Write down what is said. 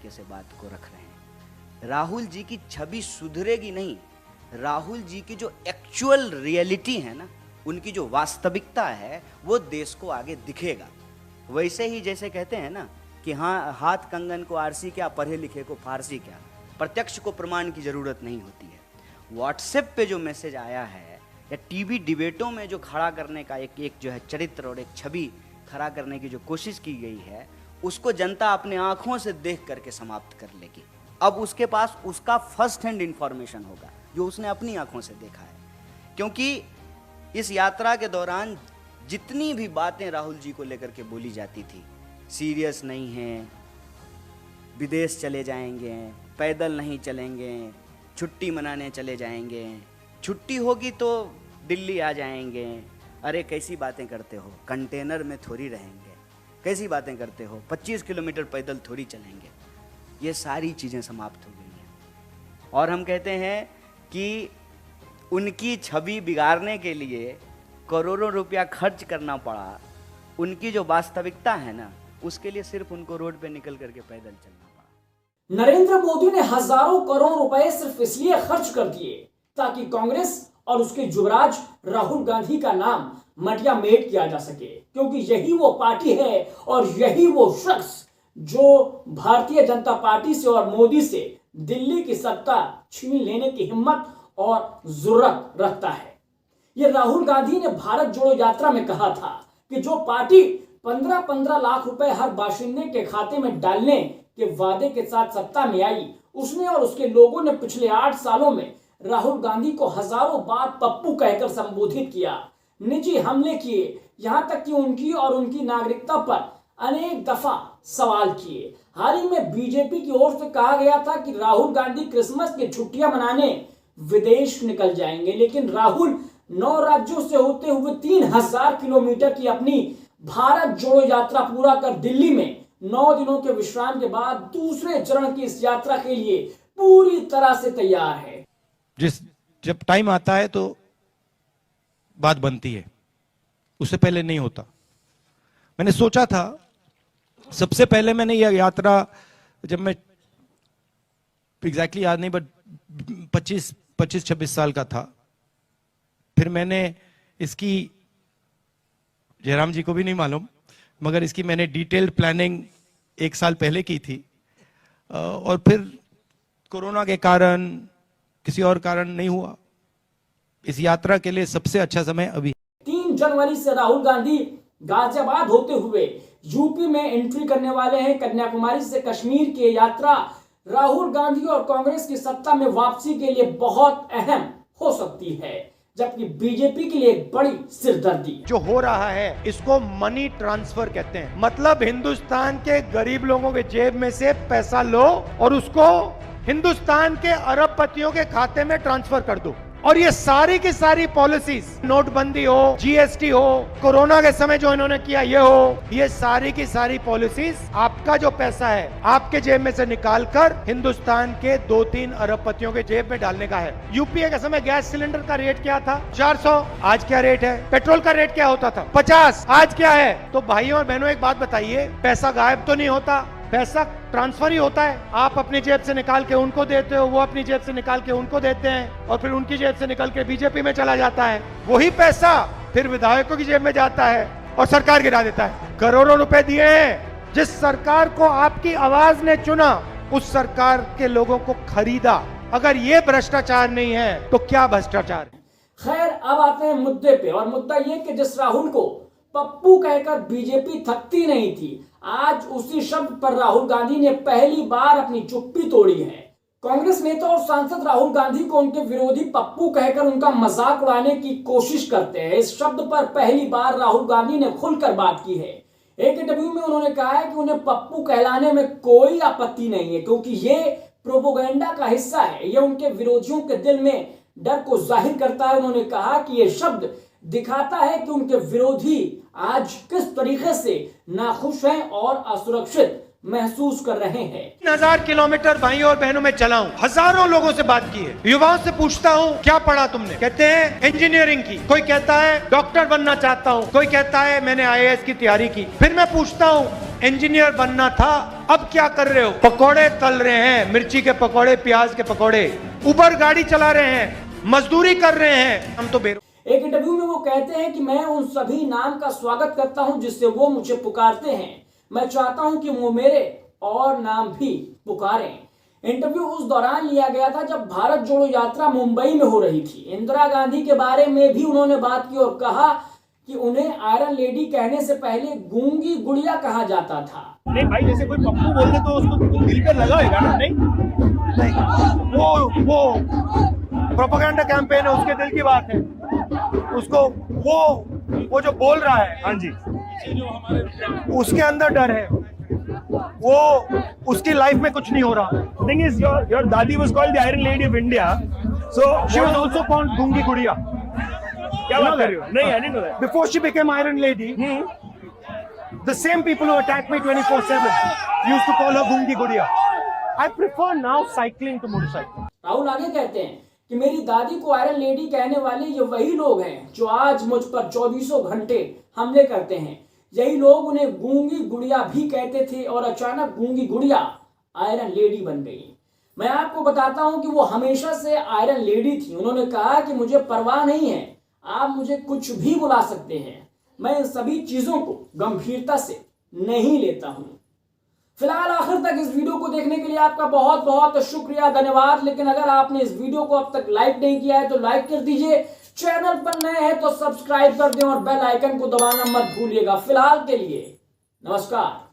से बात को रख रहे हैं। राहुल जी की छवि सुधरेगी नहीं, राहुल जी की जो एक्चुअल रियलिटी है ना, उनकी जो वास्तविकता है वो देश को आगे दिखेगा। वैसे ही जैसे कहते हैं ना कि हाँ, हाथ कंगन को आरसी क्या, पढ़े लिखे को फारसी क्या, प्रत्यक्ष को प्रमाण की जरूरत नहीं होती है। व्हाट्सएप पे जो मैसेज आया है या टीवी डिबेटों में जो खड़ा करने का एक जो है चरित्र और एक छवि खड़ा करने की जो कोशिश की गई है, उसको जनता अपने आंखों से देख करके समाप्त कर लेगी। अब उसके पास उसका फर्स्ट हैंड इंफॉर्मेशन होगा जो उसने अपनी आंखों से देखा है। क्योंकि इस यात्रा के दौरान जितनी भी बातें राहुल जी को लेकर के बोली जाती थी, सीरियस नहीं हैं, विदेश चले जाएंगे, पैदल नहीं चलेंगे, छुट्टी मनाने चले जाएंगे, छुट्टी होगी तो दिल्ली आ जाएंगे, अरे कैसी बातें करते हो, कंटेनर में थोड़ी रहेंगे, कैसी बातें करते हो, 25 किलोमीटर पैदल थोड़ी चलेंगे। ये सारी चीज़ें समाप्त हो गई हैं और हम कहते हैं कि उनकी छवि बिगाड़ने के लिए करोड़ों रुपया खर्च करना पड़ा। उनकी जो वास्तविकता है ना, उसके लिए सिर्फ उनको रोड पे निकल करके पैदल चलना पड़ा। नरेंद्र मोदी ने हजारों करोड़ रुपए सिर्फ इसलिए खर्च कर दिए ताकि कांग्रेस और उसके युवराज राहुल गांधी का नाम मटिया मेट किया जा सके, क्योंकि यही वो पार्टी है और यही वो शख्स जो भारतीय जनता पार्टी से और मोदी से दिल्ली की सत्ता छीन लेने की हिम्मत और जुर्रत रखता है। ये राहुल गांधी ने भारत जोड़ो यात्रा में कहा था कि जो पार्टी 15-15 लाख रुपए हर बाशिंदे के खाते में डालने के वादे के साथ सत्ता में आई, उसने और उसके लोगों ने पिछले 8 सालों में राहुल गांधी को हजारों बार पप्पू कहकर संबोधित किया, निजी हमले किए, यहां तक कि उनकी और उनकी नागरिकता पर अनेक दफा सवाल किए। हाल ही में बीजेपी की ओर से कहा गया था कि राहुल गांधी क्रिसमस की छुट्टियां मनाने विदेश निकल जाएंगे, लेकिन राहुल 9 राज्यों से होते हुए 3000 किलोमीटर की अपनी भारत जोड़ो यात्रा पूरा कर दिल्ली में 9 दिनों के विश्राम के बाद दूसरे चरण की इस यात्रा के लिए पूरी तरह से तैयार है। जब टाइम आता है तो बात बनती है, उससे पहले नहीं होता। मैंने सोचा था, सबसे पहले मैंने यह यात्रा, जब मैं एग्जैक्टली याद नहीं, बट 25-26 साल का था, फिर मैंने इसकी, जयराम जी को भी नहीं मालूम, मगर इसकी मैंने डिटेल्ड प्लानिंग 1 साल पहले की थी और फिर कोरोना के कारण, किसी और कारण नहीं हुआ। इस यात्रा के लिए सबसे अच्छा समय अभी। 3 जनवरी से राहुल गांधी गाजियाबाद होते हुए यूपी में एंट्री करने वाले हैं। कन्याकुमारी से कश्मीर की यात्रा राहुल गांधी और कांग्रेस की सत्ता में वापसी के लिए बहुत अहम हो सकती है, जबकि बीजेपी के लिए एक बड़ी सिरदर्दी। जो हो रहा है इसको मनी ट्रांसफर कहते हैं। मतलब हिंदुस्तान के गरीब लोगों के जेब में से पैसा लो और उसको हिंदुस्तान के अरबपतियों के खाते में ट्रांसफर कर दो। और ये सारी की सारी पॉलिसीज, नोटबंदी हो, जीएसटी हो, कोरोना के समय जो इन्होंने किया ये हो, ये सारी की सारी पॉलिसीज आपका जो पैसा है आपके जेब में से निकालकर हिंदुस्तान के 2-3 अरबपतियों के जेब में डालने का है। यूपीए के समय गैस सिलेंडर का रेट क्या था? 400। आज क्या रेट है? पेट्रोल का रेट क्या होता था? 50। आज क्या है? तो भाइयों और बहनों एक बात बताइए, पैसा गायब तो नहीं होता, पैसा ट्रांसफर ही होता है। आप अपनी जेब से निकाल के उनको देते हो, वो अपनी जेब से निकाल के उनको देते हैं और फिर उनकी जेब से निकल के बीजेपी में चला जाता है। वही पैसा फिर विधायकों की जेब में जाता है और सरकार गिरा देता है। करोड़ों रुपए दिए हैं। जिस सरकार को आपकी आवाज ने चुना, उस सरकार के लोगों को खरीदा। अगर ये भ्रष्टाचार नहीं है तो क्या भ्रष्टाचार है? खैर, अब आते हैं मुद्दे पे, और मुद्दा ये कि जिस राहुल को पप्पू कहकर बीजेपी थकती नहीं थी, आज उसी शब्द पर राहुल गांधी ने पहली बार अपनी चुप्पी तोड़ी है। कांग्रेस नेता और सांसद राहुल गांधी को उनके विरोधी पप्पू कहकर उनका मजाक उड़ाने की कोशिश करते हैं। इस शब्द पर पहली बार राहुल गांधी ने खुलकर बात की है। एक इंटरव्यू में उन्होंने कहा है कि उन्हें पप्पू कहलाने में कोई आपत्ति नहीं है, क्योंकि ये प्रोपेगेंडा का हिस्सा है, ये उनके विरोधियों के दिल में डर को जाहिर करता है। उन्होंने कहा कि ये शब्द दिखाता है कि उनके विरोधी आज किस तरीके से नाखुश हैं और असुरक्षित महसूस कर रहे हैं। 3000 किलोमीटर भाइयों और बहनों में चला हूं, हजारों लोगों से बात की है। युवाओं से पूछता हूं क्या पढ़ा तुमने, कहते हैं इंजीनियरिंग की, कोई कहता है डॉक्टर बनना चाहता हूं, कोई कहता है मैंने आईएएस की तैयारी की। फिर मैं पूछता हूं इंजीनियर बनना था, अब क्या कर रहे हो? पकोड़े तल रहे हैं, मिर्ची के पकोड़े, प्याज के पकोड़े, उबर गाड़ी चला रहे हैं, मजदूरी कर रहे हैं। हम तो एक इंटरव्यू में वो कहते हैं कि मैं उन सभी नाम का स्वागत करता हूं जिससे वो मुझे पुकारते हैं। मैं चाहता हूं कि वो मेरे और नाम भी पुकारें। इंटरव्यू उस दौरान लिया गया था जब भारत जोड़ो यात्रा मुंबई में हो रही थी। इंदिरा गांधी के बारे में भी उन्होंने बात की और कहा कि उन्हें आयरन लेडी कहने से पहले गूंगी गुड़िया कहा जाता था। नहीं भाई, जैसे कोई पप्पू बोल दे तो उसको दिल पे लगाएगा ना? नहीं, वो प्रोपेगेंडा कैंपेन है, उसके दिल की बात है। उसको वो जो बोल रहा है, हाँ जी, उसके अंदर डर है, वो उसकी लाइफ में कुछ नहीं हो रहा। थिंग इज योर दादी was called the iron lady of India, so she was also called गूंगी गुड़िया। क्या बात कर रहे हो? नहीं, I didn't know that. Before she became Iron Lady, the same people who attack me 24/7 used to call her Gungi Gudiya. I prefer now cycling to motorcycle. Rahul आगे कहते हैं कि मेरी दादी को आयरन लेडी कहने वाले ये वही लोग हैं जो आज मुझ पर 24 घंटे हमले करते हैं। यही लोग उन्हें गूंगी गुड़िया भी कहते थे और अचानक गूंगी गुड़िया आयरन लेडी बन गई। मैं आपको बताता हूं कि वो हमेशा से आयरन लेडी थी। उन्होंने कहा कि मुझे परवाह नहीं है, आप मुझे कुछ भी बुला सकते हैं, मैं इन सभी चीजों को गंभीरता से नहीं लेता हूं। फिलहाल आखिर तक इस वीडियो को देखने के लिए आपका बहुत बहुत शुक्रिया, धन्यवाद। लेकिन अगर आपने इस वीडियो को अब तक लाइक नहीं किया है तो लाइक कर दीजिए, चैनल पर नए हैं तो सब्सक्राइब कर दें और बेल आइकन को दबाना मत भूलिएगा। फिलहाल के लिए नमस्कार।